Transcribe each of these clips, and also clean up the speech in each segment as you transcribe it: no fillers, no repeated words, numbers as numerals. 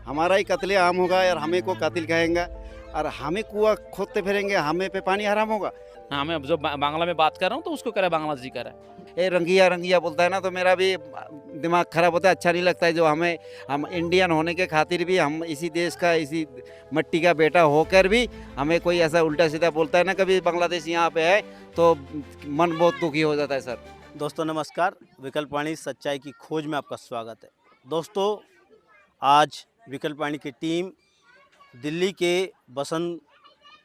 हमारा ही कत्लेआम होगा और हमें को कातिल कहेंगे और हमें कुआं खोदते फिरेंगे, हमें पे पानी हराम होगा। हाँ, मैं जो बांग्ला में बात कर रहा हूँ तो उसको कह रहा है बांग्लादेशी कह रहा है। ये रंगिया रंगिया बोलता है ना, तो मेरा भी दिमाग खराब होता है, अच्छा नहीं लगता है। जो हम इंडियन होने के खातिर भी, हम इसी देश का, इसी मट्टी का बेटा होकर भी हमें कोई ऐसा उल्टा सीधा बोलता है ना कभी बांग्लादेश यहाँ पे है, तो मन बहुत दुखी हो जाता है सर। दोस्तों नमस्कार, विकल्पवाणी सच्चाई की खोज में आपका स्वागत है। दोस्तों, आज विकल्पवाणी की टीम दिल्ली के बसंत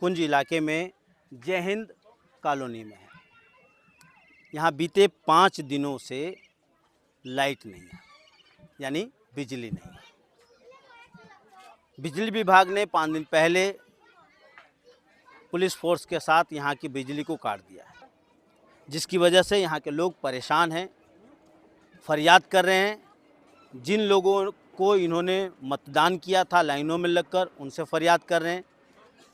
कुंज इलाके में जय हिंद कॉलोनी में है। यहाँ बीते 5 दिनों से लाइट नहीं है, यानी बिजली नहीं है। बिजली विभाग ने 5 दिन पहले पुलिस फोर्स के साथ यहाँ की बिजली को काट दिया है, जिसकी वजह से यहाँ के लोग परेशान हैं, फरियाद कर रहे हैं। जिन लोगों को इन्होंने मतदान किया था लाइनों में लगकर, उनसे फरियाद कर रहे हैं,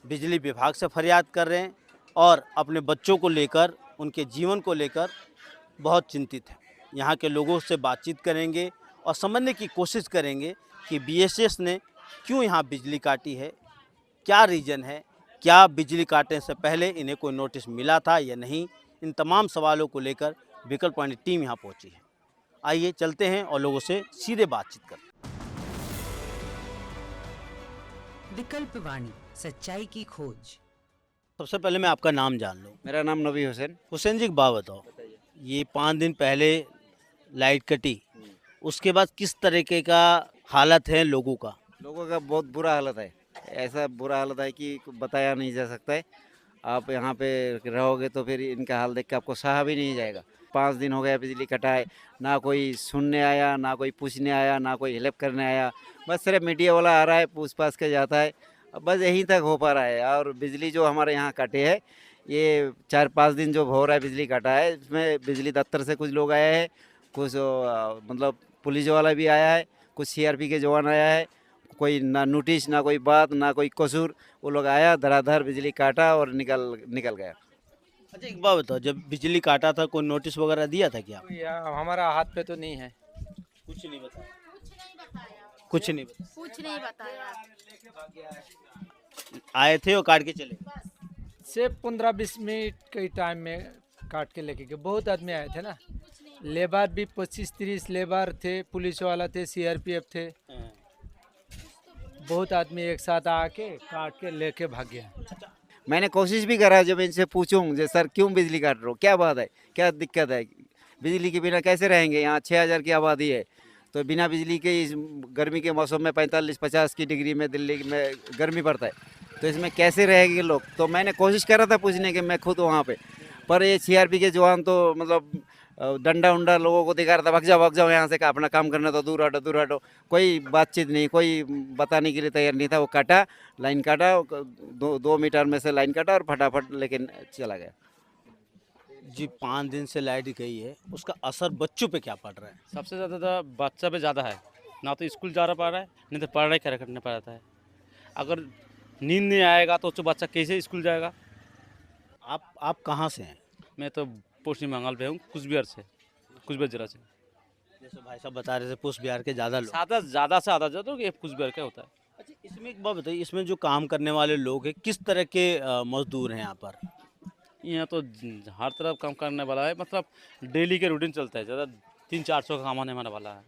बिजली विभाग से फरियाद कर रहे हैं और अपने बच्चों को लेकर, उनके जीवन को लेकर बहुत चिंतित हैं। यहाँ के लोगों से बातचीत करेंगे और समझने की कोशिश करेंगे कि बीएसएस ने क्यों यहाँ बिजली काटी है, क्या रीज़न है, क्या बिजली काटने से पहले इन्हें कोई नोटिस मिला था या नहीं। इन तमाम सवालों को लेकर विकल्पवाणी टीम यहाँ पहुँची है। आइए चलते हैं और लोगों से सीधे बातचीत करते हैं। विकल्पवाणी सच्चाई की खोज। सबसे पहले मैं आपका नाम जान लूँ। मेरा नाम नबी हुसैन। हुसैन जी, एक बात बताओ, ये 5 दिन पहले लाइट कटी, उसके बाद किस तरीके का हालत है लोगों का? लोगों का बहुत बुरा हालत है, ऐसा बुरा हालत है कि बताया नहीं जा सकता है। आप यहाँ पे रहोगे तो फिर इनका हाल देख के आपको सहा भी नहीं जाएगा। 5 दिन हो गया बिजली कटा है, ना कोई सुनने आया, ना कोई पूछने आया, ना कोई हेल्प करने आया। बस सिर्फ मीडिया वाला आ रहा है, पूछ पाछ के जाता है, बस यहीं तक हो पा रहा है। और बिजली जो हमारे यहाँ कटे है, ये 4-5 दिन जो हो रहा है बिजली कटा है, इसमें बिजली दफ्तर से कुछ लोग आए हैं, कुछ मतलब पुलिस वाला भी आया है, कुछ सीआरपी के जवान आया है। कोई ना नोटिस, ना कोई बात, ना कोई कसूर, वो लोग आया, धड़ाधड़ बिजली काटा और निकल गया। अच्छा, एक बात बताओ, जब बिजली काटा था कोई नोटिस वगैरह दिया था क्या? हमारा हाथ पे तो नहीं है। कुछ नहीं बताया। कुछ नहीं बताया। कुछ नहीं बताया। आए थे और काट के चले गए। सिर्फ 15-20 मिनट के टाइम में काट के लेके गए। बहुत आदमी आए थे ना, लेबर भी 25-30 लेबर थे, पुलिस वाला थे, सीआरपीएफ थे, बहुत आदमी एक साथ आके काट के लेके भाग गया। मैंने कोशिश भी करा, जब इनसे पूछूं जे सर क्यों बिजली काट रहे हो, क्या बात है, क्या दिक्कत है, बिजली के बिना कैसे रहेंगे, यहाँ 6000 की आबादी है, तो बिना बिजली के इस गर्मी के मौसम में 45-50 की डिग्री में दिल्ली में गर्मी पड़ता है, तो इसमें कैसे रहेंगे लोग। तो मैंने कोशिश करा था पूछने के, मैं खुद वहाँ पे, पर ये सीआरपी के जवान तो मतलब डंडा उंडा लोगों को दिखा रहा था, भाग जाओ यहाँ से, का अपना काम करना तो दूर हटो। कोई बातचीत नहीं, कोई बताने के लिए तैयार नहीं था। वो काटा, लाइन काटा, 2 मीटर में से लाइन काटा और फटाफट लेके चला गया। जी, 5 दिन से लाइट गई है, उसका असर बच्चों पे क्या पड़ रहा है? सबसे ज़्यादा तो बच्चा पे ज़्यादा है, ना तो स्कूल जा पा रहा है, नहीं तो पढ़ाई करने पा रहा है। अगर नींद नहीं आएगा तो बच्चा कैसे स्कूल जाएगा। आप कहाँ से हैं? मैं तो पश्चिम बंगाल पे हूँ, कुचबिहार जिला से। जैसे भाई साहब बता रहे थे, पुष्प बिहार के ज़्यादा लोग। ज़्यादा से ज़्यादा जो तो ये कुचबिहार का होता है। अच्छा, इसमें एक बात बताइए, इसमें जो काम करने वाले लोग हैं, किस तरह के मजदूर हैं यहाँ पर? यहाँ तो हर तरफ काम करने वाला है, मतलब डेली के रूटीन चलता है, ज़्यादा 300-400 का काम होने वाला है।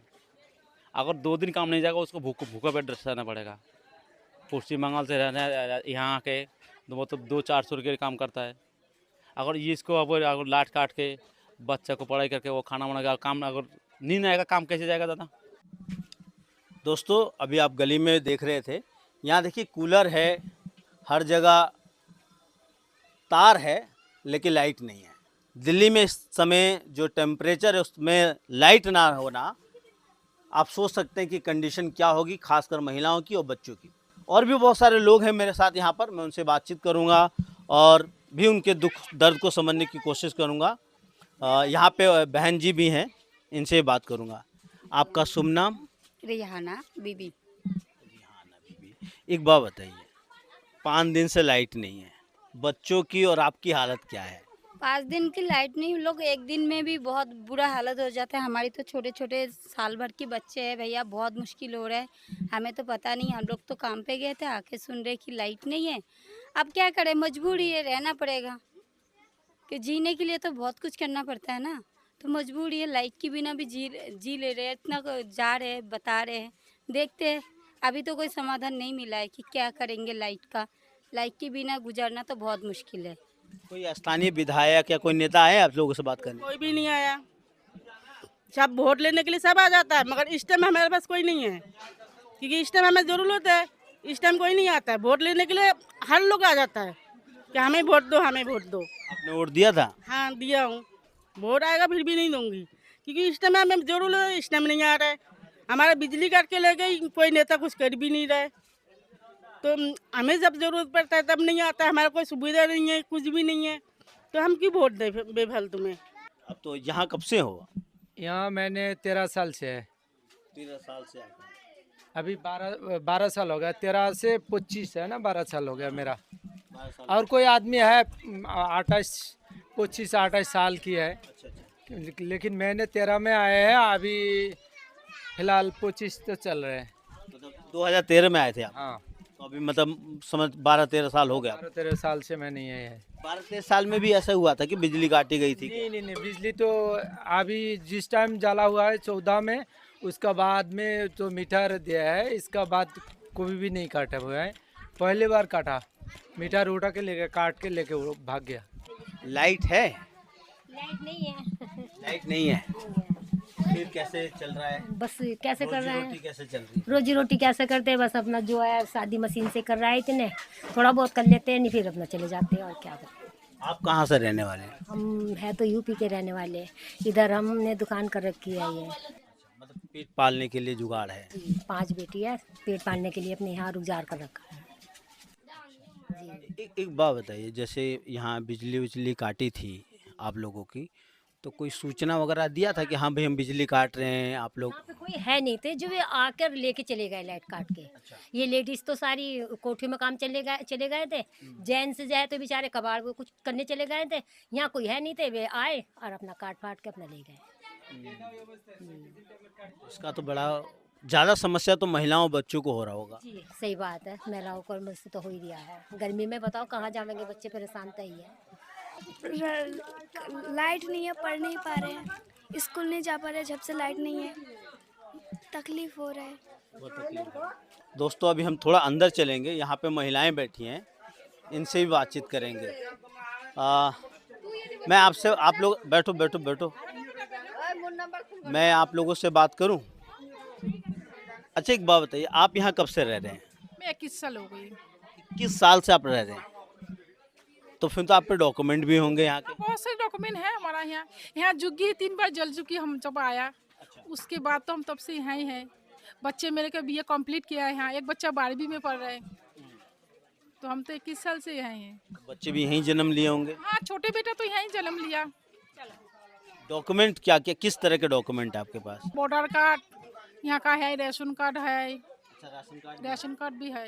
अगर 2 दिन काम नहीं जाएगा उसको भूखा पेट रहना पड़ेगा। पश्चिम बंगाल से रहना यहाँ आके तो मतलब 200-400 रुपये काम करता है। अगर ये इसको अगर लाट काट के बच्चा को पढ़ाई करके वो खाना वाना का काम, अगर नींद आएगा काम कैसे जाएगा दादा। दोस्तों, अभी आप गली में देख रहे थे, यहाँ देखिए कूलर है, हर जगह तार है, लेकिन लाइट नहीं है। दिल्ली में इस समय जो टेम्परेचर है उसमें लाइट ना होना, आप सोच सकते हैं कि कंडीशन क्या होगी, खासकर महिलाओं की और बच्चों की। और भी बहुत सारे लोग हैं मेरे साथ यहाँ पर, मैं उनसे बातचीत करूँगा और भी उनके दुख दर्द को समझने की कोशिश करूँगा। यहाँ पे बहन जी भी हैं, इनसे बात करूँगा। आपका शुभ नाम? रिहाना बीबी। एक बात बताइए, 5 दिन से लाइट नहीं है, बच्चों की और आपकी हालत क्या है? 5 दिन की लाइट नहीं, लोग एक दिन में भी बहुत बुरा हालत हो जाता है। हमारी तो छोटे छोटे साल भर के बच्चे हैं भैया, बहुत मुश्किल हो रहा है। हमें तो पता नहीं, हम लोग तो काम पे गए थे, आके सुन रहे कि लाइट नहीं है। अब क्या करें, मजबूरी है, रहना पड़ेगा कि जीने के लिए तो बहुत कुछ करना पड़ता है ना। तो मजबूरी है, लाइट के बिना भी जी ले रहे हैं, इतना जा रहे हैं, बता रहे हैं, देखते हैं। अभी तो कोई समाधान नहीं मिला है कि क्या करेंगे लाइट का। लाइट के बिना गुजरना तो बहुत मुश्किल है। कोई स्थानीय विधायक या कोई नेता आए आप लोगों से बात करने? कोई भी नहीं आया। सब वोट लेने के लिए सब आ जाता है, मगर इस टाइम हमारे पास कोई नहीं है, क्योंकि इस टाइम हमें जरूरत है। इस टाइम कोई नहीं आता है वोट लेने के लिए। हर लोग आ जाता है कि हमें वोट दो, हमें वोट दो। आपने वोट दिया था? हाँ दिया हूँ। वोट आएगा फिर भी नहीं दूंगी, क्योंकि इस टाइम हमें जरूरत है, इस टाइम नहीं आ रहा है। हमारा बिजली काट के ले गई, कोई नेता कुछ कर भी नहीं रहा है। तो हमें जब जरूरत पड़ता है तब नहीं आता है, हमारा कोई सुविधा नहीं है, कुछ भी नहीं है, तो हम क्यों वोट दे बेफालतू में। अब तो यहाँ कब से हो? यहाँ मैंने 13 साल से है। 13 साल से आए हैं। अभी 12 साल हो गया, 13 से 25 है ना, 12 साल हो गया मेरा। 12 साल। और कोई आदमी है 25-28 साल की है, अच्छा अच्छा। लेकिन मैंने 13 में आए हैं, अभी फिलहाल 25 तो चल रहे हैं। मतलब 2013 में आए थे आप? हाँ, तो अभी मतलब समझ 12-13 साल हो गया। 12-13 साल से मैं नहीं आए हैं। 12-13 साल में भी ऐसा हुआ था कि बिजली काटी गई थी? नहीं, बिजली तो अभी जिस टाइम जला हुआ है 14 में, उसका बाद में तो मीटर दिया है, इसका बाद कोई भी नहीं काटा हुआ है। पहली बार काटा, मीटर उठा के लेके काट के लेके वो भाग गया। लाइट है? लाइट नहीं है। लाइट नहीं है, फिर कैसे चल रहा है? बस कैसे कर रहे रोजी रोटी हैं, कैसे चल रही है? रोजी रोटी कैसे करते हैं, बस अपना जो है शादी मशीन से कर रहा है, इतने थोड़ा बहुत कर लेते हैं, नहीं फिर अपना चले जाते हैं, और क्या करते हैं। आप कहाँ से रहने वाले हैं? हम है तो यूपी के रहने वाले, इधर हमने दुकान कर रखी है ये। मतलब पेट पालने के लिए जुगाड़ है? 5 बेटी है, पेट पालने के लिए अपने यहाँ रुजगार कर रखा है। एक बात बताइए, जैसे यहाँ बिजली विजली काटी थी आप लोगों की, तो कोई सूचना वगैरह दिया था कि हाँ भाई हम बिजली काट रहे हैं आप लोग? यहाँ पे कोई है नहीं थे जो ये आकर लेके चले गए लाइट काट के। ये लेडीज तो सारी कोठी में काम चले गए थे, जेंट्स जो है तो बेचारे कबाड़ को कुछ करने चले गए थे। यहाँ कोई है नहीं थे, वे आए और अपना काट फाट के अपना ले गए। इसका तो बड़ा ज़्यादा समस्या तो महिलाओं बच्चों को हो रहा होगा। जी सही बात है, महिलाओं को मुझसे तो हो ही रहा है। गर्मी में बताओ कहाँ जाएंगे, बच्चे परेशान तो ही है। लाइट नहीं है, पढ़ नहीं पा रहे हैं, स्कूल नहीं जा पा रहे जब से लाइट नहीं है, तकलीफ हो रहा है। बहुत तकलीफ है। दोस्तों अभी हम थोड़ा अंदर चलेंगे, यहाँ पे महिलाएं बैठी हैं, इनसे भी बातचीत करेंगे। मैं आपसे, आप लोग बैठो बैठो बैठो, मैं आप लोगों से बात करूं? अच्छा एक बात बताइए, आप यहाँ कब से रह रहे हैं? मैं 21 साल हो गई। 21 साल से आप रह रहे हैं, तो फिर तो आप पे डॉक्यूमेंट भी होंगे यहाँ के? बहुत सारे डॉक्यूमेंट है हमारा यहाँ। यहाँ जुग्गी 3 बार जल चुकी हम जब आया, उसके बाद तो हम तब से यहाँ ही हैं। बच्चे मेरे का बीए कंप्लीट किया है यहाँ, एक बच्चा 12वीं में पढ़ रहा है, तो हम तो 21 साल से यहाँ हैं। बच्चे भी यहीं जन्म लिए होंगे? हाँ छोटे बेटा तो यहाँ ही जन्म लिया। डॉक्यूमेंट क्या क्या, किस तरह के डॉक्यूमेंट है आपके पास? वोटर कार्ड यहाँ का है, राशन कार्ड है, अच्छा, राशन कार्ड भी है,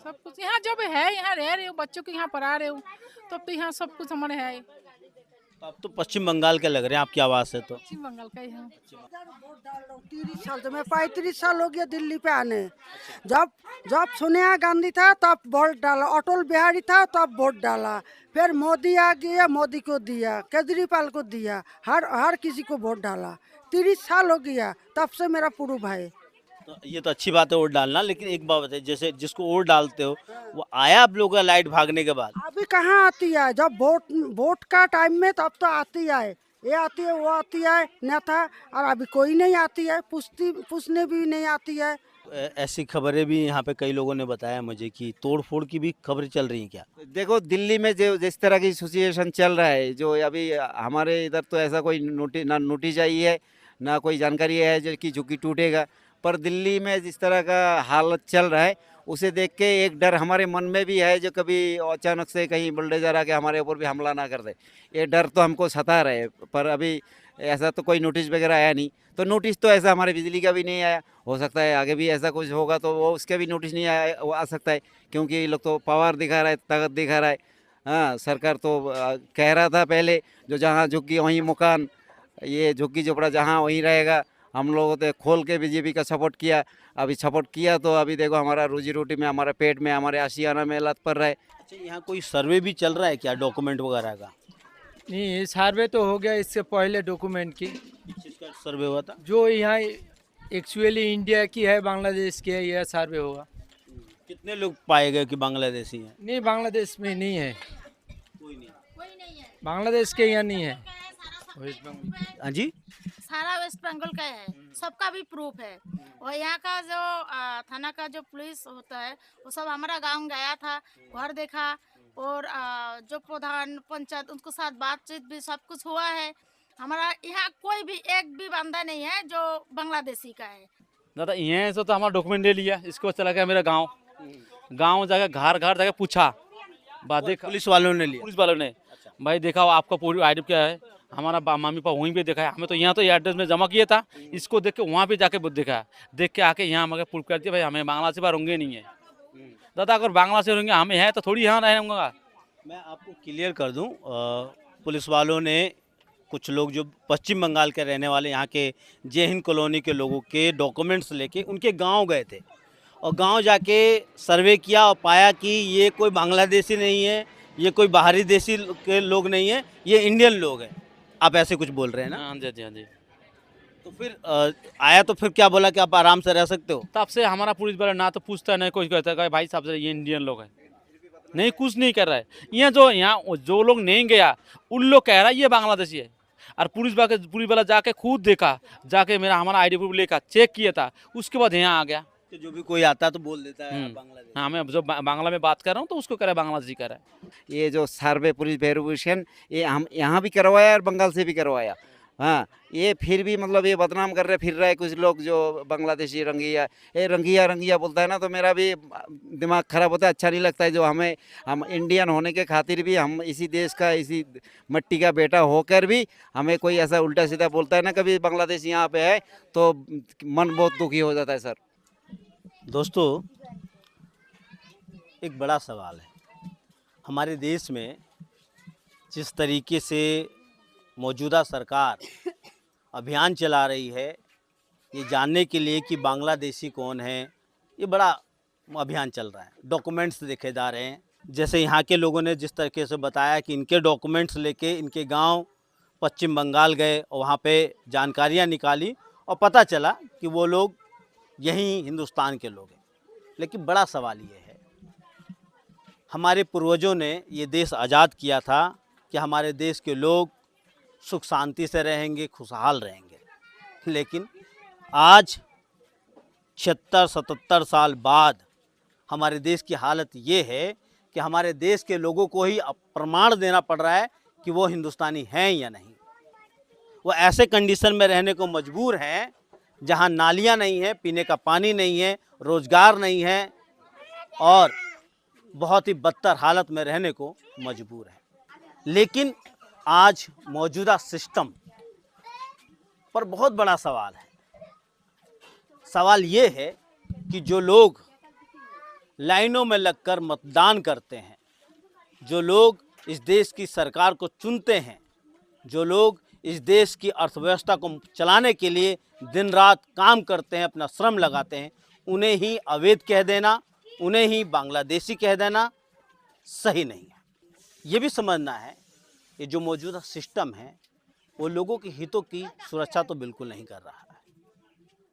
सब कुछ यहाँ जब है, यहाँ रह रहे हो, बच्चों को यहाँ पढ़ा रहे हो, तब तो यहाँ सब कुछ हमारे है। आप तो पश्चिम बंगाल के लग रहे हैं, आपकी आवाज़ से तो। पश्चिम बंगाल का ही है। 30 साल से, मैं 35 साल हो गया दिल्ली पे आने। जब जब सोनिया गांधी था तब वोट डाला, अटल बिहारी था तब वोट डाला, फिर मोदी आ गया, मोदी को दिया, केजरीवाल को दिया, हर किसी को वोट डाला। 30 साल हो गया, तब से मेरा प्रूफ है। तो ये तो अच्छी बात है वोट डालना, लेकिन एक बात बताइए, जैसे जिसको वोट डालते हो वो आया आप लोगों का लाइट भागने के बाद? अभी कहाँ आती है, जब वोट का टाइम में तब तो आती है, ये आती है वो आती है नेता, और अभी कोई नहीं आती है, पूछने भी नहीं आती है। ऐसी खबरें भी यहाँ पे कई लोगों ने बताया मुझे कि तोड़ फोड़ की भी खबरें चल रही हैं क्या? देखो दिल्ली में जो जिस तरह की सिचुएशन चल रहा है, जो अभी हमारे इधर तो ऐसा कोई नोटिस आई है, ना कोई जानकारी है जो कि झुग्गी टूटेगा, पर दिल्ली में जिस तरह का हालत चल रहा है उसे देख के एक डर हमारे मन में भी है, जो कभी अचानक से कहीं बुलडोजर आके हमारे ऊपर भी हमला ना कर दे, ये डर तो हमको सता रहे। पर अभी ऐसा तो कोई नोटिस वगैरह आया नहीं, तो नोटिस तो ऐसा हमारे बिजली का भी नहीं आया। हो सकता है आगे भी ऐसा कुछ होगा तो वो उसका भी नोटिस नहीं आया, वो आ सकता है, क्योंकि ये लोग तो पावर दिखा रहा है, ताकत दिखा रहा है। हाँ, सरकार तो कह रहा था पहले जो जहाँ झुग्गी वहीं मकान, ये झुग्गी झोपड़ा जहाँ वहीं रहेगा। हम लोगों ने खोल के बीजेपी का सपोर्ट किया, अभी सपोर्ट किया तो अभी देखो हमारा रोजी रोटी में, हमारे पेट में, हमारे आशियाना में लत पड़ रहा है। अच्छा, यहाँ कोई सर्वे भी चल रहा है क्या डॉक्यूमेंट वगैरह का? नहीं, ये सर्वे तो हो गया, इससे पहले डॉक्यूमेंट की किसका सर्वे हुआ था? जो यहाँ एक्चुअली इंडिया की है, बांग्लादेश की है, यह सर्वे होगा। कितने लोग पाए गए कि बांग्लादेशी हैं? नहीं, बांग्लादेश में नहीं है, कोई नहीं। बांग्लादेश के यहाँ नहीं है। वेस्ट बंगाल। हाँ जी, सारा वेस्ट बंगाल का है, सबका भी प्रूफ है। और यहाँ का जो थाना का जो पुलिस होता है वो सब हमारा गांव गया था, घर देखा, और जो प्रधान पंचायत उनको साथ बातचीत भी सब कुछ हुआ है। हमारा यहाँ कोई भी एक भी बंदा नहीं है जो बांग्लादेशी का है। दादा यहाँ से तो हमारा डॉक्यूमेंट ले लिया, इसको चला गया मेरा गांव जाकर घर जाकर पूछा, बात देखा पुलिस वालों ने लिया? पुलिस वालों ने भाई देखा आपका पूरी आईडी क्या है, हमारा मम्मी पापा वहीं पे देखा है, हमें तो यहाँ तो ये एड्रेस में जमा किया था, इसको देख के वहाँ पे जाके देखा, देख के आके यहाँ हमें प्रूफ कर दिया भाई हमें बांग्लादेश बार होंगे नहीं है। दादा अगर बांग्लादेश होंगे हमें है तो थोड़ी यहाँ रहूँगा। मैं आपको क्लियर कर दूं, पुलिस वालों ने कुछ लोग जो पश्चिम बंगाल के रहने वाले यहाँ के जय हिंद कॉलोनी के लोगों के डॉक्यूमेंट्स लेके उनके गांव गए थे, और गांव जाके सर्वे किया और पाया कि ये कोई बांग्लादेशी नहीं है, ये कोई बाहरी देशी के लोग नहीं है, ये इंडियन लोग हैं। आप ऐसे कुछ बोल रहे हैं ना? हाँ जी हाँ जी। तो फिर आया तो फिर क्या बोला कि आप आराम से रह सकते हो? तब से हमारा पुलिस वाला ना तो पूछता है, नहीं कुछ कहता है भाई साहब ये इंडियन लोग हैं, नहीं कुछ नहीं कर रहा है। यहाँ जो लोग नहीं गया उन लोग कह रहा है ये बांग्लादेशी है, और पुलिस वाला जाके खुद देखा, जाके मेरा हमारा आईडी प्रूफ लेकर चेक किया था, उसके बाद यहाँ आ गया। तो जो भी कोई आता तो बोल देता है बांग्लादेश। हाँ, मैं जो बांग्ला में बात कर रहा हूँ तो उसको कह रहा है बांग्लादेशी कर रहा है। ये जो सर्वे पुलिस वेरिफिकेशन ये हम यहाँ भी करवाया और बंगाल से भी करवाया। हाँ, ये फिर भी मतलब ये बदनाम कर रहे फिर रहे कुछ लोग जो बांग्लादेशी रंगीया, ये रंगीया बोलता है ना, तो मेरा भी दिमाग खराब होता है, अच्छा नहीं लगता है। जो हम इंडियन होने के खातिर भी, हम इसी देश का, इसी मट्टी का बेटा होकर भी हमें कोई ऐसा उल्टा सीधा बोलता है ना कभी बांग्लादेश यहाँ पे है, तो मन बहुत दुखी हो जाता है सर। दोस्तों, एक बड़ा सवाल है हमारे देश में, जिस तरीके से मौजूदा सरकार अभियान चला रही है ये जानने के लिए कि बांग्लादेशी कौन है, ये बड़ा अभियान चल रहा है। डॉक्यूमेंट्स देखे जा रहे हैं, जैसे यहाँ के लोगों ने जिस तरीके से बताया कि इनके डॉक्यूमेंट्स लेके इनके गांव पश्चिम बंगाल गए और वहाँ पे जानकारियाँ निकाली और पता चला कि वो लोग यहीं हिंदुस्तान के लोग हैं। लेकिन बड़ा सवाल ये है, हमारे पूर्वजों ने ये देश आज़ाद किया था कि हमारे देश के लोग सुख शांति से रहेंगे, खुशहाल रहेंगे, लेकिन आज 76-77 साल बाद हमारे देश की हालत ये है कि हमारे देश के लोगों को ही प्रमाण देना पड़ रहा है कि वो हिंदुस्तानी हैं या नहीं। वो ऐसे कंडीशन में रहने को मजबूर हैं जहां नालियां नहीं है, पीने का पानी नहीं है, रोज़गार नहीं है, और बहुत ही बदतर हालत में रहने को मजबूर है। लेकिन आज मौजूदा सिस्टम पर बहुत बड़ा सवाल है। सवाल ये है कि जो लोग लाइनों में लगकर मतदान करते हैं, जो लोग इस देश की सरकार को चुनते हैं, जो लोग इस देश की अर्थव्यवस्था को चलाने के लिए दिन रात काम करते हैं, अपना श्रम लगाते हैं, उन्हें ही अवैध कह देना, उन्हें ही बांग्लादेशी कह देना सही नहीं है। ये भी समझना है कि जो मौजूदा सिस्टम है वो लोगों के हितों की सुरक्षा तो बिल्कुल नहीं कर रहा है।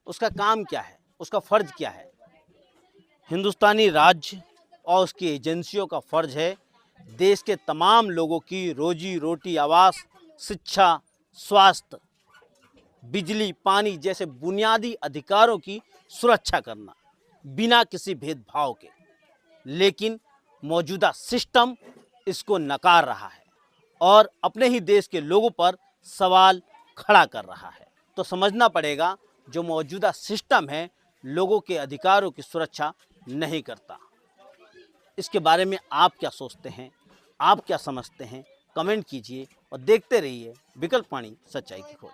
उसका काम क्या है, उसका फ़र्ज़ क्या है? हिंदुस्तानी राज्य और उसकी एजेंसियों का फ़र्ज़ है देश के तमाम लोगों की रोजी रोटी, आवास, शिक्षा, स्वास्थ्य, बिजली, पानी जैसे बुनियादी अधिकारों की सुरक्षा करना बिना किसी भेदभाव के। लेकिन मौजूदा सिस्टम इसको नकार रहा है और अपने ही देश के लोगों पर सवाल खड़ा कर रहा है। तो समझना पड़ेगा जो मौजूदा सिस्टम है लोगों के अधिकारों की सुरक्षा नहीं करता। इसके बारे में आप क्या सोचते हैं, आप क्या समझते हैं? कमेंट कीजिए और देखते रहिए विकल्प वाणी, सच्चाई की खोज।